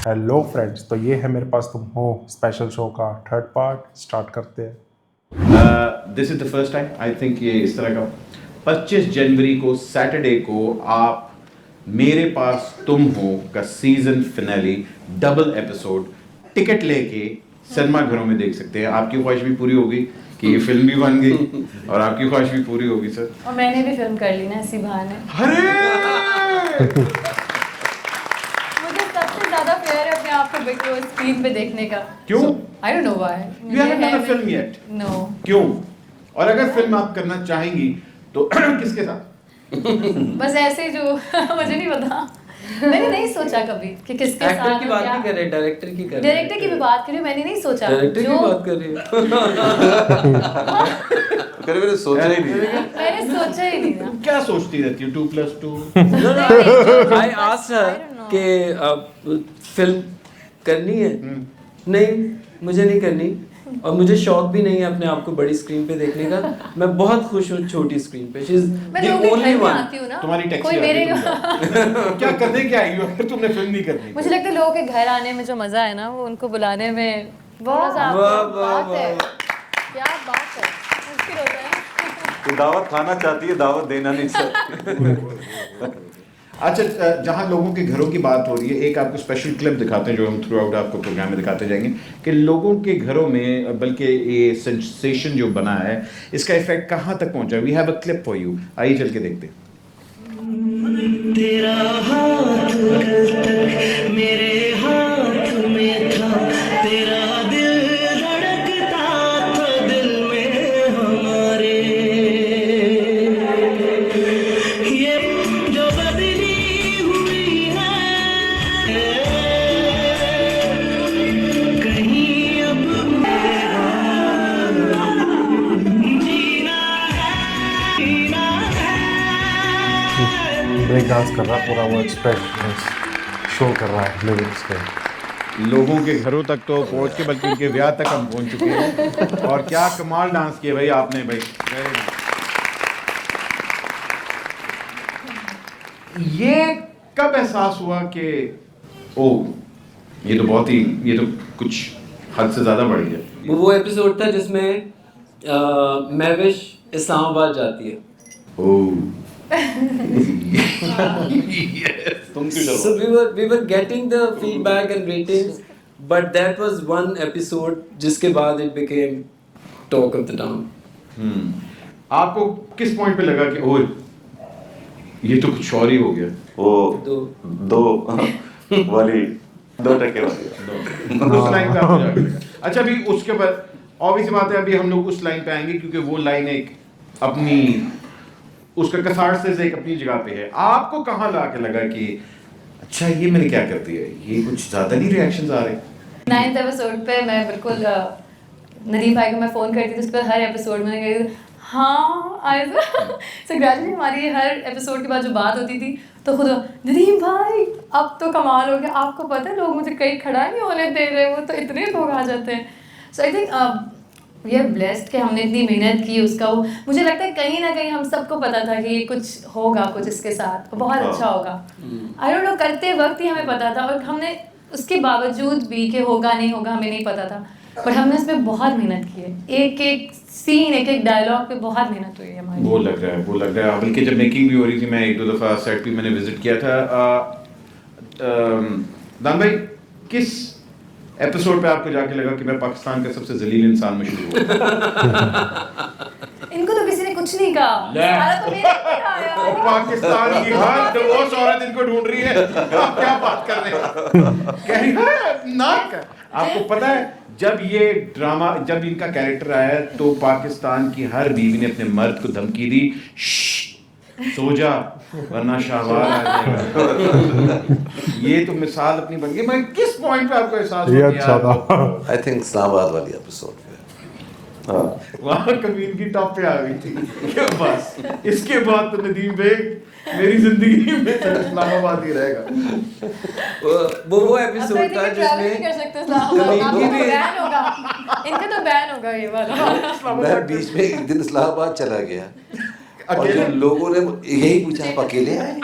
Hello friends, तो ये है मेरे पास तुम हो स्पेशल शो का थर्ड पार्ट। स्टार्ट करते हैं। This is the first time I think ये इस तरह का 25 जनवरी को सैटरडे को आप मेरे पास तुम हो का season finale double episode ticket लेके सिनेमा घरों में देख सकते हैं। आपकी ख्वाहिश भी पूरी होगी कि ये फिल्म भी बन गई और आपकी ख्वाहिश भी पूरी होगी सर। और मैंने भी फिल्म कर ली ना इसी बहाने। अरे मुझे सबसे ज्यादा प्यार है अपने आप को बिग बॉस स्क्रीन पे देखने का। क्यों? I don't know why. You haven't done a film yet? No. क्यों? और अगर फिल्म आप करना चाहेंगी तो किसके साथ? बस ऐसे जो मुझे नहीं पता। मैंने नहीं सोचा कभी कि किसके एक्टर साथ की बात नहीं कर रहे, डायरेक्टर की कर रहे। डायरेक्टर की भी बात करी, मैंने नहीं सोचा। डायरेक्टर की बात कर रही कभी मैंने सोचा ही नहीं। मैंने सोचा ही नहीं ना। क्या सोचती रहती हो 2+2? आई आस्क्ड हर कि फिल्म करनी है। नहीं, मुझे नहीं करनी और मुझे शौक भी नहीं है अपने आप को बड़ी स्क्रीन पे देखने का। मैं बहुत खुश हूँ छोटी स्क्रीन पे। शी इज मैं द लोगों के ओनली घर में वन। आती हूँ ना। तुम्हारी टैक्सी कोई आ गई, मेरे तुम क्या करने क्या आई हो अगर तुमने फिल्म नहीं करनी? मुझे लगता है लोगों के घर आने में जो मजा है ना, वो उनको बुलाने में बहुत सा वाह, बात वाह, है। वाह। क्या बात है, मुश्किल होता है। तू दावत खाना चाहती है, दावत देना नहीं चाहती। अच्छा, जहाँ लोगों के घरों की बात हो रही है, एक आपको स्पेशल क्लिप दिखाते हैं जो हम थ्रू आउट आपको प्रोग्राम में दिखाते जाएंगे कि लोगों के घरों में बल्कि ये सेंसेशन जो बना है इसका इफेक्ट कहाँ तक पहुँचा। We have a clip for you, आइए चल के देखते हैं। तेरा हाथ कल तक मेरे हाथ में था, तेरा दिल धड़कता था दिल में हमारे। ये जो बदली हुई है कहीं अब मेरा जीना है, जीना है। ब्रेक डांस कर रहा है पूरा, वो एक्सप्रेशन शो कर रहा है लिरिक्स के। लोगों के घरों तक तो पहुँच के बल्कि उनके ब्याह तक हम पहुँच चुके हैं। और क्या कमाल डांस किया भाई आपने भाई। ये कब एहसास हुआ कि ओ ये तो बहुत ही, ये तो कुछ हद से ज़्यादा बढ़ गया? वो एपिसोड था जिसमें महविश इस्लामाबाद जाती है। ओह तुम क्यों So we were getting the feedback and ratings, but that was one episode जिसके बाद it became talk of the town. आपको किस पॉइंट पे लगा कि ओह ये तो कुछ और ही हो गया? वो दो वाली 2 टके वाली उस लाइन पे आपको जाके लगा। अच्छा, अभी उसके बाद ऑब्वियस बात है, अभी हम लोग उस लाइन पे आएंगे क्योंकि वो लाइन एक अपनी उसका कसारसेस एक अपनी जगह पे है। आपको कहाँ ला के लगा कि अच्छा ये मैंने क्या कर दिया, ये कुछ ज्यादा नहीं रिएक्शंस आ रहे? 9th एपिसोड पे मैं बिल्कुल नदीम भाई को मैं फ़ोन करती थी, उस पर हर एपिसोड में कहती हाँ आए सो ग्रेजुअली हमारी हर एपिसोड के बाद जो बात होती थी तो खुद नदीम भाई अब तो कमाल हो गया, आपको पता है लोग मुझे कहीं खड़ा नहीं होने दे रहे, वो तो इतने लोग आ जाते हैं। So I think we are blessed कि हमने इतनी मेहनत की उसका। वो मुझे लगता है कहीं ना कहीं हम सबको पता था कि ये कुछ होगा, कुछ इसके साथ बहुत अच्छा होगा। आई डोंट नो, करते वक्त ही हमें पता था और हमने उसके बावजूद भी कि होगा नहीं होगा हमें नहीं पता था, बट हमने इसमें बहुत मेहनत की है। एक एक सीन, एक एक डायलॉग पे बहुत मेहनत हुई है हमारी। वो लग रहा है बल्कि जब मेकिंग भी हो रही थी, मैं 1-2 दफ़ा सेट भी मैंने विजिट किया था। दान भाई, किस एपिसोड पे आपको जाके लगा कि मैं पाकिस्तान का सबसे जलील इंसान में शुरू हुआ? इनको तो किसी ने कुछ नहीं कहा, सारा तो मेरे पे आया। और पाकिस्तान की हर डिवोर्स औरत इनको ढूंढ रही है, आप क्या बात कर रहे हो? कह रही है ना। आपको पता है जब ये ड्रामा, जब इनका कैरेक्टर आया तो पाकिस्तान की हर बीवी ने अपने मर्द को धमकी दी, सो जा वरना शाहबाज आ जाएगा। ये तो मिसाल अपनी बन गई। मैं किस पॉइंट पे आपको एहसास ये हुआ अच्छा था। आई थिंक इस्लामाबाद वाली एपिसोड पे। हाँ, वहाँ कमीन की टॉप पे आ गई थी क्या? बस इसके बाद तो नदीम बेग मेरी जिंदगी में तो इस्लामाबाद ही रहेगा। वो एपिसोड था जिसमें नहीं कर सकते इस्लामाबाद, कभी भी बैन होगा, इनका तो बैन होगा ये वाला। मैं बीच में एक दिन इस्लामाबाद चला गया और अकेले? जब लोगों ने यही पूछा आप अकेले आए?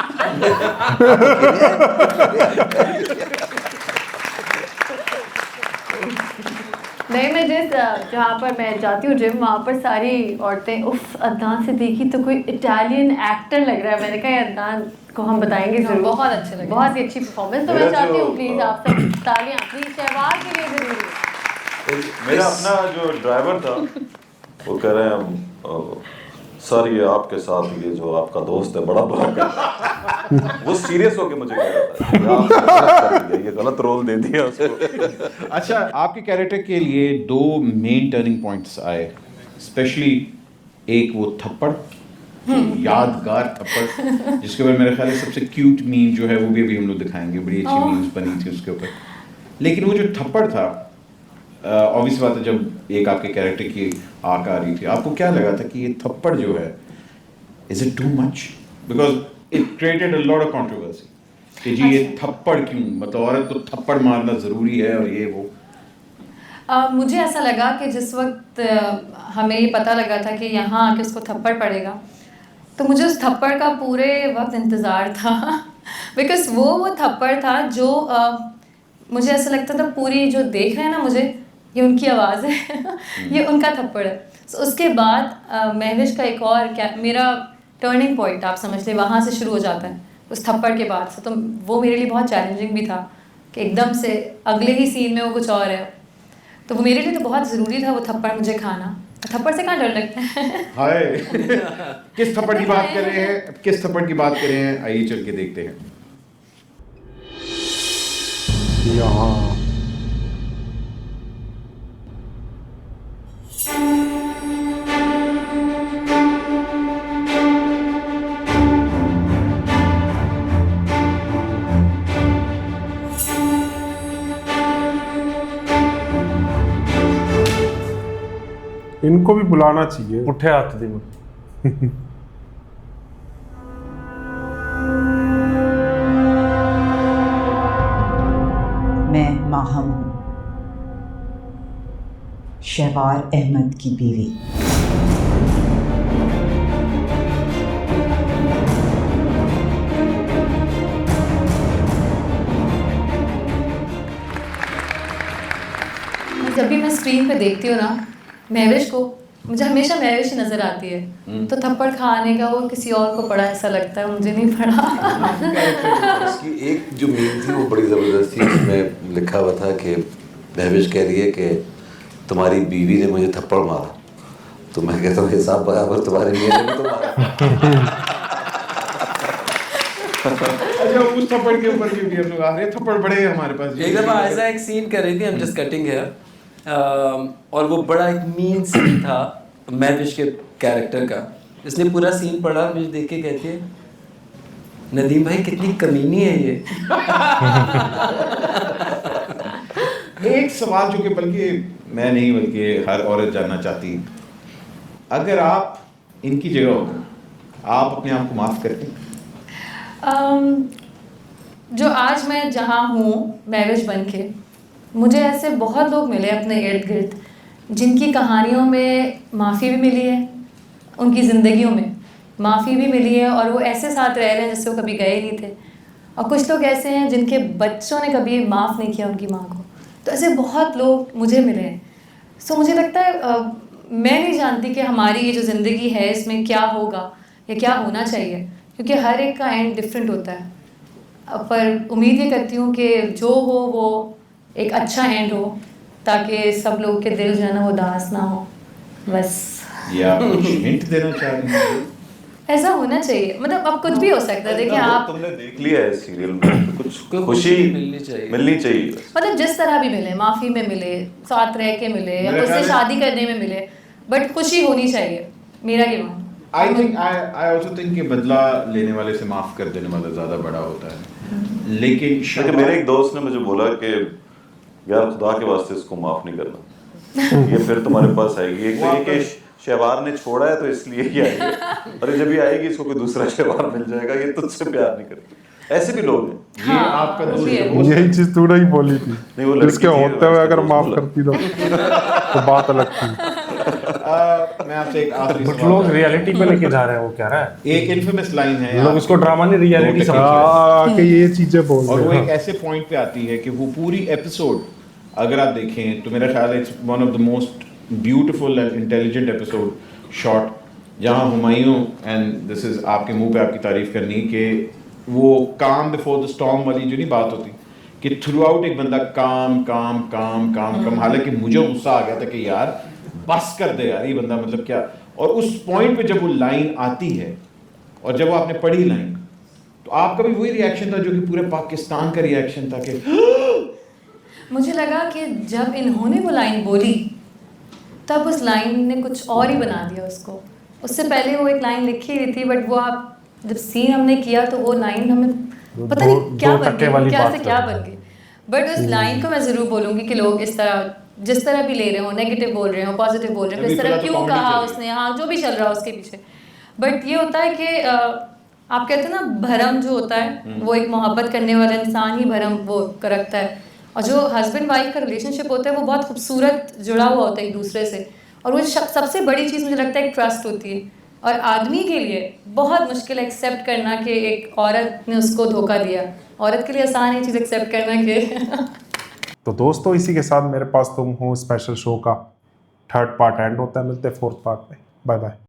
मैं जिस जहाँ पर मैं जाती हूँ जिम, वहाँ पर सारी औरतें उफ अदनान से देखी तो कोई इटालियन एक्टर लग रहा है। मैंने कहा अदनान को हम बताएंगे जरूर, बहुत अच्छे लगे, बहुत ही अच्छी परफॉर्मेंस। तो मैं मेरा चाहती जो- हूँ प्लीज़ आप सब तालियां प्लीज़ शहबाज के लिए जरूर। मेरा अपना जो ड्राइवर था वो कह रहे हैं सर ये आपके साथ ये जो आपका दोस्त है बड़ा बुरा कर वो सीरियस होके मुझे कह रहा था कि आपने गलत कर दिया, ये गलत रोल दे दिया उसको। अच्छा, आपके कैरेक्टर के लिए 2 मेन टर्निंग पॉइंट्स आए, स्पेशली एक वो थप्पड़, यादगार थप्पड़, जिसके ऊपर मेरे ख्याल है सबसे क्यूट मीम जो है वो भी अभी हम लोग दिखाएंगे, बड़ी अच्छी मीम्स बनी थी उसके ऊपर। लेकिन वो जो थप्पड़ था, ऑब्वियस बात है, जब एक आपके कैरेक्टर की आंख आ रही थी, आपको क्या लगा था कि ये थप्पड़ जो है is it too much? Because it created a lot of controversy कि जी ये थप्पड़ क्यों, मतलब औरत को थप्पड़ मारना ज़रूरी है और ये वो। मुझे ऐसा लगा कि जिस वक्त हमें ये पता लगा था कि यहाँ आके उसको थप्पड़ पड़ेगा, तो मुझे उस थप्पड़ का पूरे वक्त इंतज़ार था बिकॉज वो थप्पड़ था जो मुझे ऐसा लगता था पूरी जो देख रहे हैं ना मुझे, ये उनकी आवाज़ है ये उनका थप्पड़ है। So, उसके बाद महविश का एक और क्या मेरा टर्निंग पॉइंट आप समझ लें, वहाँ से शुरू हो जाता है उस थप्पड़ के बाद से। तो वो मेरे लिए बहुत चैलेंजिंग भी था कि एकदम से अगले ही सीन में वो कुछ और है। तो वो मेरे लिए तो बहुत ज़रूरी था वो थप्पड़ मुझे खाना। थप्पड़ से कहाँ डर लगता है हाय किस थप्पड़ की बात कर रहे हैं, किस थप्पड़ की बात कर रहे हैं, आइए चल के देखते हैं। यहाँ इनको भी बुलाना चाहिए। उठे हाथ दी मैं माहम हूँ, शहबार अहमद की बीवी। जब भी मैं स्क्रीन पे देखती हूँ ना महविश को, मुझे हमेशा महविश ही नज़र आती है। तो थप्पड़ खाने का वो किसी और को पड़ा ऐसा लगता है, मुझे नहीं पड़ा। इसकी एक जो मीम थी वो बड़ी ज़बरदस्त थी, उसमें लिखा हुआ था कि महविश कह रही है कि तुम्हारी बीवी ने मुझे थप्पड़ मारा, तो मैं कहता हूँ हिसाब बराबर तुम्हारी बीवी ने भी तो मारा। अच्छा, उस थप्पड़ के ऊपर भी हम लोग आ रहे हैं, थप्पड़ बड़े हैं हमारे पास। एक दफ़ा ऐसा एक सीन कर रही थी, हम जस्ट कटिंग है, और वो बड़ा एक मीन सीन था महविश के कैरेक्टर का। इसने पूरा सीन पढ़ा, मुझे देख के कहती है नदीम भाई कितनी कमीनी है ये। एक सवाल जो कि बल्कि मैं नहीं बल्कि हर औरत जानना चाहती, अगर आप इनकी जगह होते आप अपने आप को माफ़ करते? जो आज मैं जहाँ हूँ महविश बन के, मुझे ऐसे बहुत लोग मिले अपने इर्द गिर्द जिनकी कहानियों में माफ़ी भी मिली है, उनकी ज़िंदगियों में माफ़ी भी मिली है, और वो ऐसे साथ रह रहे हैं जैसे वो कभी गए नहीं थे। और कुछ लोग ऐसे हैं जिनके बच्चों ने कभी माफ़ नहीं किया उनकी माँ को। तो ऐसे बहुत लोग मुझे मिले हैं। सो मुझे लगता है मैं नहीं जानती कि हमारी ये जो ज़िंदगी है इसमें क्या होगा या क्या होना चाहिए, क्योंकि हर एक का एंड डिफरेंट होता है। पर उम्मीद ये करती हूँ कि जो हो वो एक अच्छा एंड हो, ताकि सब लोगों के दिल जो है ना वो उदास ना हो। बस या कुछ हिंट देना चाह रही हैं? ऐसा होना चाहिए, मतलब अब कुछ भी हो सकता है। देखिए आप तुमने देख लिया है सीरियल में, तो कुछ खुशी मिलनी चाहिए। मतलब जिस तरह भी मिले, माफ़ी में मिले, साथ रह के मिले, या उससे शादी करने में मिले, बट खुशी होनी चाहिए, मेरा ये मान। I also think कि बदला लेने वाले से माफ़ कर देने वाला ज़्यादा बड़ा होता है। लेकिन मेरे एक दोस्त ने मुझे बोला कि यार खुदा के वास्ते इसको माफ़ नहीं करना, ये फिर तुम्हारे पास आएगी। एक तो ये कि शहबार ने छोड़ा है तो इसलिए ही आई है, और जब भी आएगी इसको कोई दूसरा शहबार मिल जाएगा, ये तुझसे प्यार नहीं करेगी। ऐसे भी लोग हैं। ये आपका दोस्त है। यही चीज तूने ही बोली थी। नहीं, वो लड़की इसके थी, होते हुए उसने अगर दोस्त माफ बोला। करती तो बात अलग थी। मैं आपसे एक आखिरी कुछ सवाल लोग करता रियलिटी पे लेके जा रहे हैं, वो कह रहा है हूं। एक इन्फेमस लाइन है, लोग इसको ड्रामा नहीं रियलिटी समझ रहे हैं। आके ये चीजें बोल और वो रहे एक हैं। ऐसे पॉइंट पे आती है कि वो पूरी एपिसोड अगर आप देखें तो मेरा ख्याल है it's one of the most beautiful and intelligent episode shot, जहाँ हुमायूं एंड दिस इज़ आपके मुंह पे आपकी तारीफ करनी कि वो काम बिफोर द स्टॉर्म वाली जो नहीं बात होती कि थ्रू आउट एक बंदा काम काम काम काम काम, हालांकि मुझे गुस्सा आ गया था कि यार बस कर दे यार, ये बंदा मतलब क्या। और उस पॉइंट पे जब वो लाइन आती है और जब वो आपने पढ़ी लाइन, तो आपका भी वही रिएक्शन था जो कि पूरे पाकिस्तान का रिएक्शन था कि मुझे लगा कि जब इन्होंने वो लाइन बोली तब उस लाइन ने कुछ और ही बना दिया उसको। उससे पहले वो एक लाइन लिखी हुई थी, बट वो आप जब सीन हमने किया तो वो लाइन हमें पता नहीं क्या बन गई, क्या से क्या बन गई। बट उस लाइन को मैं ज़रूर बोलूँगी कि लोग इस तरह जिस तरह भी ले रहे हो, नेगेटिव बोल रहे हो, पॉजिटिव बोल रहे हो, इस तरह क्यों कहा उसने, हाँ जो भी चल रहा है उसके पीछे। बट ये होता है कि आप कहते हैं ना भरम जो होता है वो एक मोहब्बत करने वाला इंसान ही भरम वो रखता है, और जो हस्बैंड वाइफ का रिलेशनशिप होता है वो बहुत खूबसूरत जुड़ा हुआ होता है एक दूसरे से। और वो सबसे बड़ी चीज़ मुझे लगता है एक ट्रस्ट होती है, और आदमी के लिए बहुत मुश्किल है एक्सेप्ट करना कि एक औरत ने उसको धोखा दिया। औरत के लिए आसान है चीज़ एक्सेप्ट करना कि तो दोस्तों इसी के साथ मेरे पास तुम हो स्पेशल शो का 3rd पार्ट एंड होता है। मिलते हैं 4th पार्ट में। Bye bye.